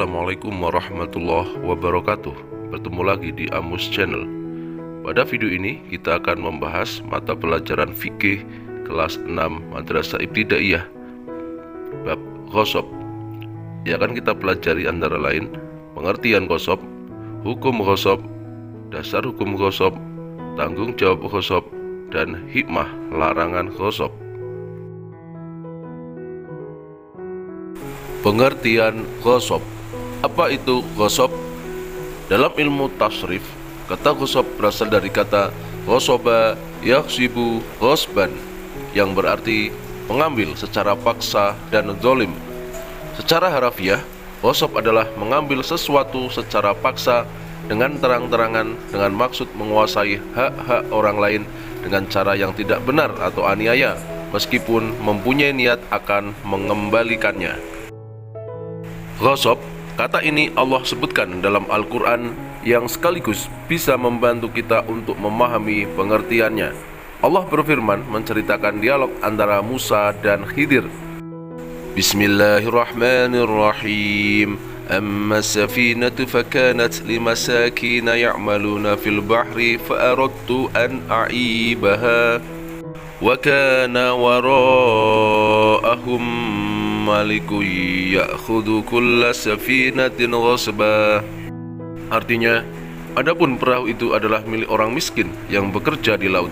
Assalamualaikum warahmatullahi wabarakatuh. Bertemu lagi di Amus Channel. Pada video ini kita akan membahas mata pelajaran fikih kelas 6 Madrasah Ibtidaiyah bab ghasab. Yang akan kita pelajari antara lain pengertian ghasab, hukum ghasab, dasar hukum ghasab, tanggung jawab ghasab, dan hikmah larangan ghasab. Pengertian ghasab. Apa itu ghasab? Dalam ilmu tasrif, kata ghasab berasal dari kata ghasaba yaghsibu ghasban, yang berarti mengambil secara paksa dan zalim. Secara harafiah, ghasab adalah mengambil sesuatu secara paksa dengan terang-terangan dengan maksud menguasai hak-hak orang lain dengan cara yang tidak benar atau aniaya, meskipun mempunyai niat akan mengembalikannya. Ghasab, kata ini Allah sebutkan dalam Al-Quran yang sekaligus bisa membantu kita untuk memahami pengertiannya. Allah berfirman menceritakan dialog antara Musa dan Khidir. Bismillahirrahmanirrahim. Amma safinatu fakanat limasakina ya'maluna fil bahri fa'aradtu an a'ibaha wa kana wara'ahum maliku ya'khudhu kulla safinatin ghasba. Artinya, adapun perahu itu adalah milik orang miskin yang bekerja di laut.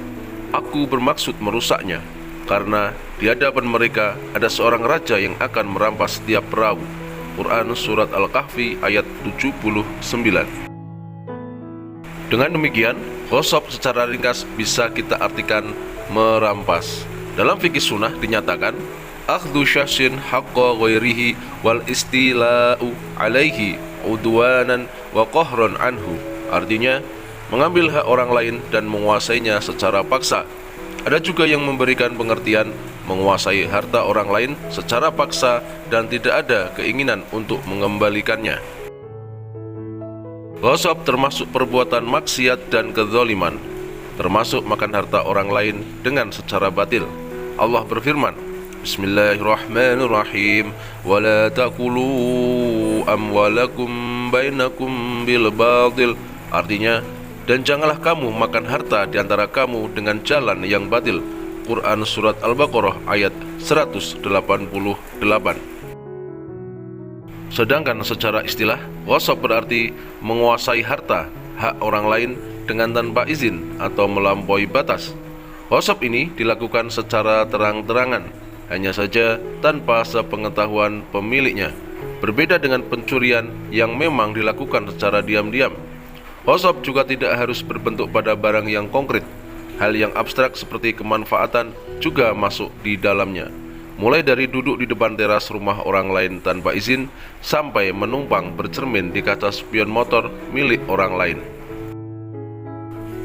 Aku bermaksud merusaknya, karena di hadapan mereka ada seorang raja yang akan merampas setiap perahu. Quran Surat Al-Kahfi ayat 79. Dengan demikian, ghasab secara ringkas bisa kita artikan merampas. Dalam fikih sunnah dinyatakan akhdhu syahsin haqqa ghairihi wal istila'u alaihi udwanan wa qahran anhu. Artinya, mengambil hak orang lain dan menguasainya secara paksa. Ada juga yang memberikan pengertian menguasai harta orang lain secara paksa dan tidak ada keinginan untuk mengembalikannya. Ghasab termasuk perbuatan maksiat dan kezaliman, termasuk makan harta orang lain dengan secara batil. Allah berfirman, Bismillahirrahmanirrahim. Wala taqulu amwalakum bainakum bil batil. Artinya, dan janganlah kamu makan harta di antara kamu dengan jalan yang batil. Quran Surat Al-Baqarah ayat 188. Sedangkan secara istilah, ghasab berarti menguasai harta, hak orang lain dengan tanpa izin atau melampaui batas. Ghasab ini dilakukan secara terang-terangan, hanya saja tanpa sepengetahuan pemiliknya. Berbeda dengan pencurian yang memang dilakukan secara diam-diam. Ghasab juga tidak harus berbentuk pada barang yang konkret. Hal yang abstrak seperti kemanfaatan juga masuk di dalamnya. Mulai dari duduk di depan teras rumah orang lain tanpa izin, sampai menumpang bercermin di kaca spion motor milik orang lain.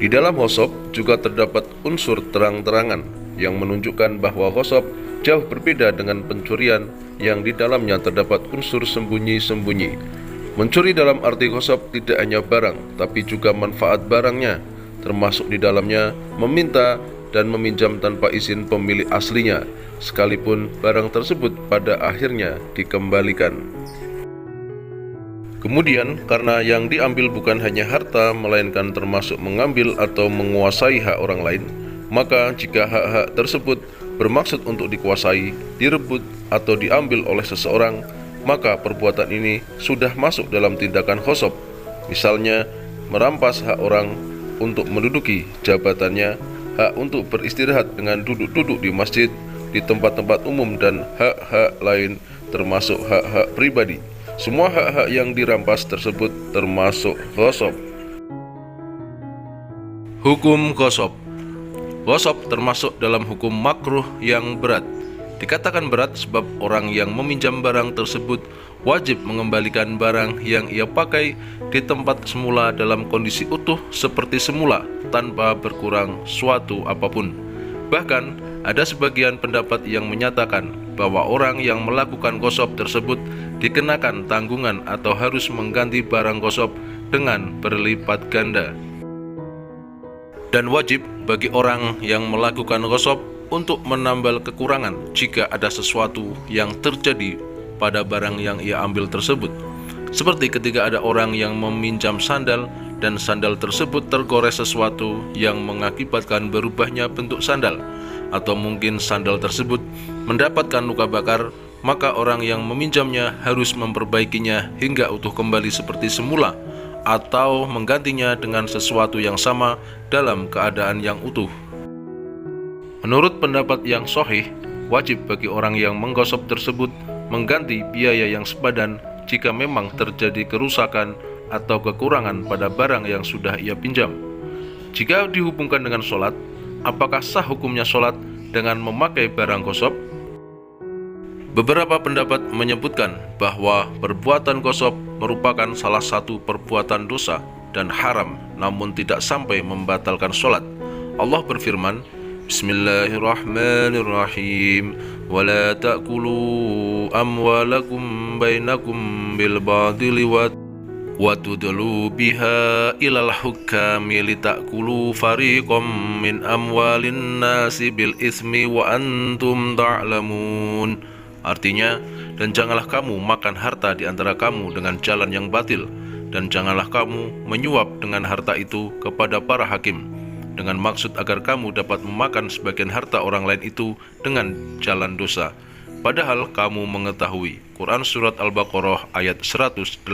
Di dalam ghasab juga terdapat unsur terang-terangan yang menunjukkan bahwa ghasab jauh berbeda dengan pencurian yang di dalamnya terdapat unsur sembunyi-sembunyi. Mencuri dalam arti ghasab tidak hanya barang, tapi juga manfaat barangnya, termasuk di dalamnya meminta dan meminjam tanpa izin pemilik aslinya, sekalipun barang tersebut pada akhirnya dikembalikan. Kemudian, karena yang diambil bukan hanya harta, melainkan termasuk mengambil atau menguasai hak orang lain, maka jika hak-hak tersebut bermaksud untuk dikuasai, direbut, atau diambil oleh seseorang, maka perbuatan ini sudah masuk dalam tindakan ghasab. Misalnya, merampas hak orang untuk menduduki jabatannya, hak untuk beristirahat dengan duduk-duduk di masjid, di tempat-tempat umum, dan hak-hak lain termasuk hak-hak pribadi. Semua hak-hak yang dirampas tersebut termasuk ghasab. Hukum ghasab. Ghasab termasuk dalam hukum makruh yang berat. Dikatakan berat sebab orang yang meminjam barang tersebut wajib mengembalikan barang yang ia pakai di tempat semula dalam kondisi utuh seperti semula, tanpa berkurang suatu apapun. Bahkan, ada sebagian pendapat yang menyatakan bahwa orang yang melakukan ghasab tersebut dikenakan tanggungan atau harus mengganti barang ghasab dengan berlipat ganda. Dan wajib bagi orang yang melakukan ghasab untuk menambal kekurangan jika ada sesuatu yang terjadi pada barang yang ia ambil tersebut. Seperti ketika ada orang yang meminjam sandal dan sandal tersebut tergores sesuatu yang mengakibatkan berubahnya bentuk sandal, atau mungkin sandal tersebut mendapatkan luka bakar, maka orang yang meminjamnya harus memperbaikinya hingga utuh kembali seperti semula, atau menggantinya dengan sesuatu yang sama dalam keadaan yang utuh. Menurut pendapat yang sahih, wajib bagi orang yang menggosok tersebut mengganti biaya yang sepadan jika memang terjadi kerusakan atau kekurangan pada barang yang sudah ia pinjam. Jika dihubungkan dengan sholat, apakah sah hukumnya sholat dengan memakai barang gosok? Beberapa pendapat menyebutkan bahwa perbuatan gosok merupakan salah satu perbuatan dosa dan haram, namun tidak sampai membatalkan sholat. Allah berfirman, Bismillahirrahmanirrahim. Wala ta'kulu amwalakum bainakum bil badili wa tudlu biha ilal hukami litakulu fariqam min amwalin nasi bil ismi wa antum ta'lamun. Artinya, dan janganlah kamu makan harta di antara kamu dengan jalan yang batil, dan janganlah kamu menyuap dengan harta itu kepada para hakim, dengan maksud agar kamu dapat memakan sebagian harta orang lain itu dengan jalan dosa, padahal kamu mengetahui. Quran Surat Al-Baqarah ayat 188.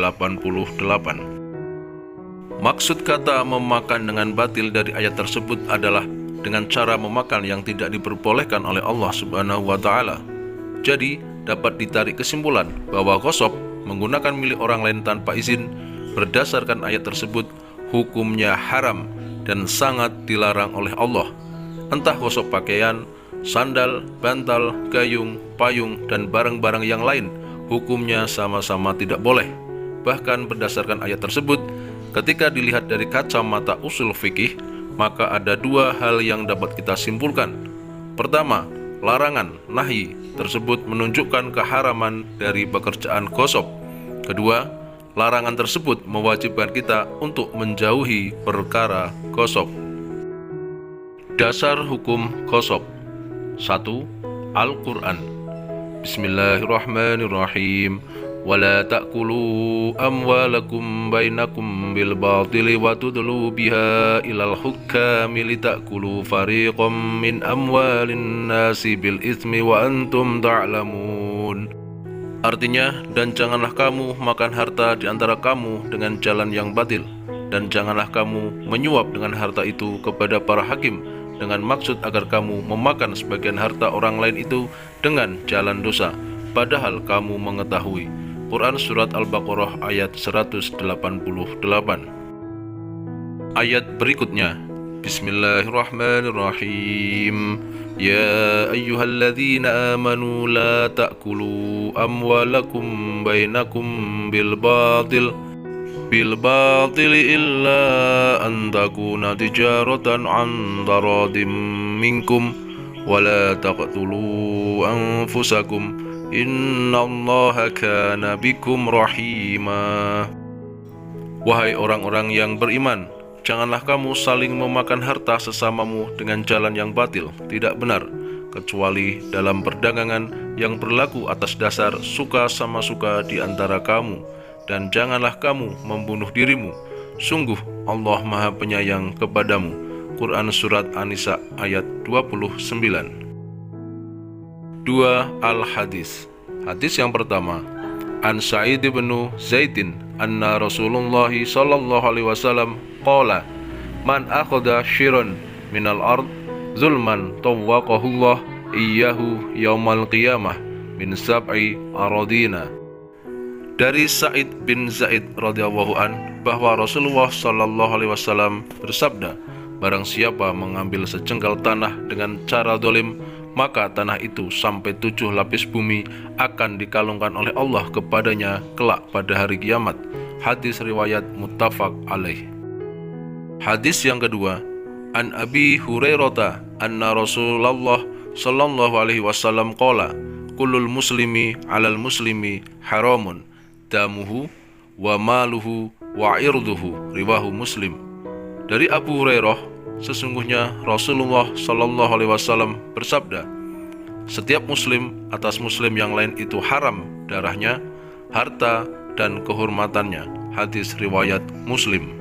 Maksud kata memakan dengan batil dari ayat tersebut adalah dengan cara memakan yang tidak diperbolehkan oleh Allah Subhanahu wa Ta'ala. Jadi, dapat ditarik kesimpulan bahwa ghosab menggunakan milik orang lain tanpa izin berdasarkan ayat tersebut hukumnya haram dan sangat dilarang oleh Allah. Entah gosok pakaian, sandal, bantal, gayung, payung, dan barang-barang yang lain, hukumnya sama-sama tidak boleh. Bahkan berdasarkan ayat tersebut, ketika dilihat dari kacamata usul fikih, maka ada dua hal yang dapat kita simpulkan. Pertama, larangan, nahi tersebut menunjukkan keharaman dari pekerjaan gosok. Kedua, larangan tersebut mewajibkan kita untuk menjauhi perkara gosok. Dasar hukum gosok. 1. Al-Quran. Bismillahirrahmanirrahim. Wala ta'kulu amwalakum bainakum bil batili wa tudlu biha ilal hukami litakulu fariqam min amwalin nasi bil ismi wa antum ta'lamun. Artinya, dan janganlah kamu makan harta di antara kamu dengan jalan yang batil, dan janganlah kamu menyuap dengan harta itu kepada para hakim dengan maksud agar kamu memakan sebagian harta orang lain itu dengan jalan dosa, padahal kamu mengetahui. Quran Surat Al-Baqarah ayat 188. Ayat berikutnya, Bismillahirrahmanirrahim. Ya ayyuhalladzina amanu la ta'kulu amwalakum bainakum bil batil illa an takuna tijaratan an taradim minkum wa la taqtulu anfusakum innallaha kana bikum rahima. Wahai orang-orang yang beriman, janganlah kamu saling memakan harta sesamamu dengan jalan yang batil, tidak benar, kecuali dalam perdagangan yang berlaku atas dasar suka sama suka di antara kamu. Dan janganlah kamu membunuh dirimu, sungguh Allah Maha Penyayang kepadamu. Quran Surat An-Nisa ayat 29. 2. Al-Hadis. Hadis yang pertama, An Sa'id bin Zaidin anna Rasulullah sallallahu alaihi wasallam qala man akhadha shiran minal ard zulman tawwaqahullah iyyahu yaumal qiyamah min sab'i aradina. Dari Sa'id bin Zaid radhiyallahu an bahwa Rasulullah sallallahu alaihi wasallam bersabda, barang siapa mengambil sejengkal tanah dengan cara dolim, maka tanah itu sampai 7 lapis bumi akan dikalungkan oleh Allah kepadanya kelak pada hari kiamat. Hadis riwayat muttafaq alaih. Hadis yang kedua, An Abi Hurairah anna Rasulullah sallallahu alaihi wasallam qala kullul muslimi 'alal muslimi haramun damuhu wa maluhu wa irduhu, riwahu Muslim. Dari Abu Hurairah, sesungguhnya Rasulullah sallallahu alaihi wasallam bersabda, setiap muslim atas muslim yang lain itu haram darahnya, harta, dan kehormatannya. Hadis riwayat Muslim.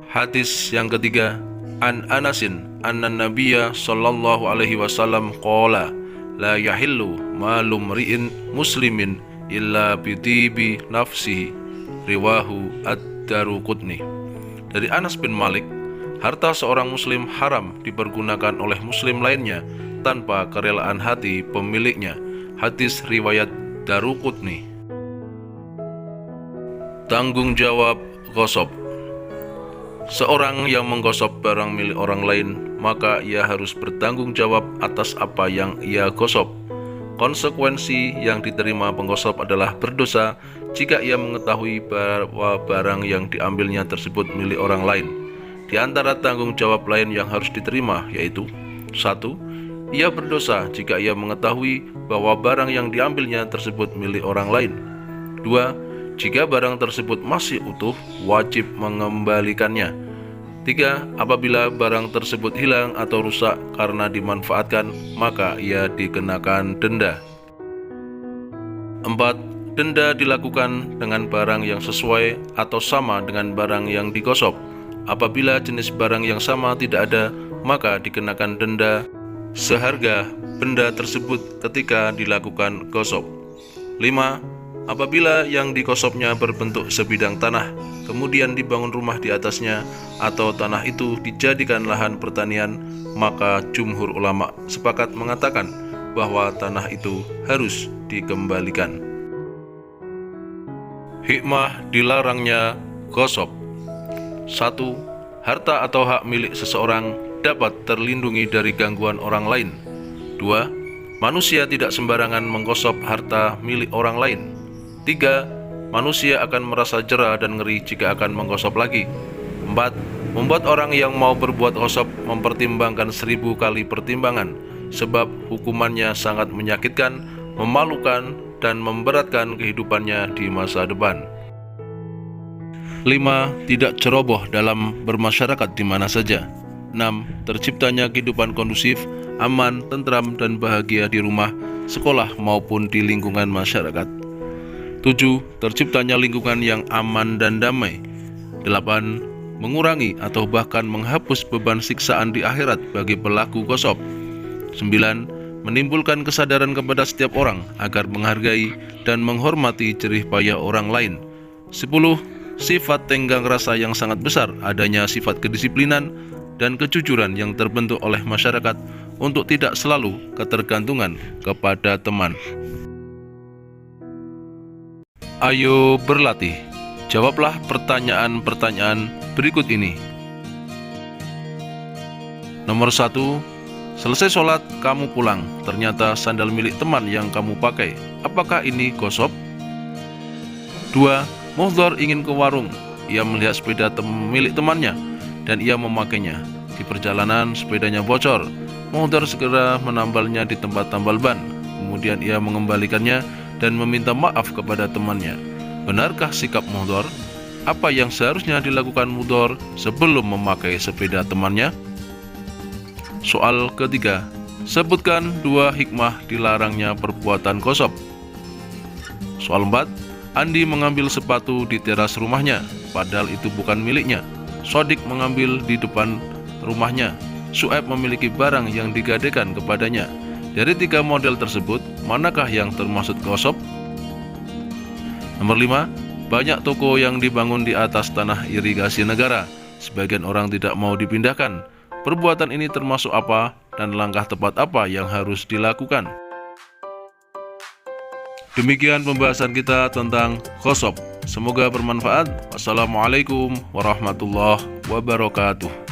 Hadis yang ketiga, An Anasin anna Nabiyya sallallahu alaihi wasallam qala la yahillu malu mri'in muslimin illa bitibi nafsihi, riwahu ad-Daruqutni. Dari Anas bin Malik, harta seorang muslim haram dipergunakan oleh muslim lainnya tanpa kerelaan hati pemiliknya. Hadis riwayat Daruqutni. Tanggung jawab ghosab. Seorang yang menggosok barang milik orang lain, maka ia harus bertanggung jawab atas apa yang ia gosok. Konsekuensi yang diterima penggosok adalah berdosa jika ia mengetahui bahwa barang yang diambilnya tersebut milik orang lain. Di antara tanggung jawab lain yang harus diterima yaitu: 1. Ia berdosa jika ia mengetahui bahwa barang yang diambilnya tersebut milik orang lain. 2. Jika barang tersebut masih utuh, wajib mengembalikannya. 3. Apabila barang tersebut hilang atau rusak karena dimanfaatkan, maka ia dikenakan denda. 4. Denda dilakukan dengan barang yang sesuai atau sama dengan barang yang digosok. Apabila jenis barang yang sama tidak ada, maka dikenakan denda seharga benda tersebut ketika dilakukan gosok. 5. Apabila yang digosoknya berbentuk sebidang tanah, kemudian dibangun rumah di atasnya, atau tanah itu dijadikan lahan pertanian, maka jumhur ulama sepakat mengatakan bahwa tanah itu harus dikembalikan. Hikmah dilarangnya gosok. 1. Harta atau hak milik seseorang dapat terlindungi dari gangguan orang lain. 2. Manusia tidak sembarangan menggosok harta milik orang lain. 3. Manusia akan merasa jera dan ngeri jika akan menggosok lagi. 4. Membuat orang yang mau berbuat gosok mempertimbangkan 1000 kali pertimbangan, sebab hukumannya sangat menyakitkan, memalukan, dan memberatkan kehidupannya di masa depan. 5. Tidak ceroboh dalam bermasyarakat di mana saja. 6. Terciptanya kehidupan kondusif, aman, tentram, dan bahagia di rumah, sekolah, maupun di lingkungan masyarakat. 7. Terciptanya lingkungan yang aman dan damai. 8. Mengurangi atau bahkan menghapus beban siksaan di akhirat bagi pelaku gosok. 9. Menimbulkan kesadaran kepada setiap orang agar menghargai dan menghormati jerih payah orang lain. 10. Sifat tenggang rasa yang sangat besar, adanya sifat kedisiplinan dan kejujuran yang terbentuk oleh masyarakat untuk tidak selalu ketergantungan kepada teman. Ayo berlatih. Jawablah pertanyaan-pertanyaan berikut ini. Nomor 1. Selesai sholat, kamu pulang. Ternyata sandal milik teman yang kamu pakai. Apakah ini gosok? 2. Muhdhar ingin ke warung. Ia melihat sepeda milik temannya dan ia memakainya. Di perjalanan, sepedanya bocor. Muhdhar segera menambalnya di tempat tambal ban. Kemudian ia mengembalikannya dan meminta maaf kepada temannya. Benarkah sikap Muhdhar? Apa yang seharusnya dilakukan Muhdhar sebelum memakai sepeda temannya? Soal ketiga, sebutkan 2 hikmah dilarangnya perbuatan gosok. Soal 4, Andi mengambil sepatu di teras rumahnya, padahal itu bukan miliknya. Sodik mengambil di depan rumahnya. Su'aib memiliki barang yang digadekan kepadanya. Dari 3 model tersebut, manakah yang termasuk gosok? Nomor 5, banyak toko yang dibangun di atas tanah irigasi negara. Sebagian orang tidak mau dipindahkan. Perbuatan ini termasuk apa dan langkah tepat apa yang harus dilakukan? Demikian pembahasan kita tentang gosok. Semoga bermanfaat. Wassalamualaikum warahmatullahi wabarakatuh.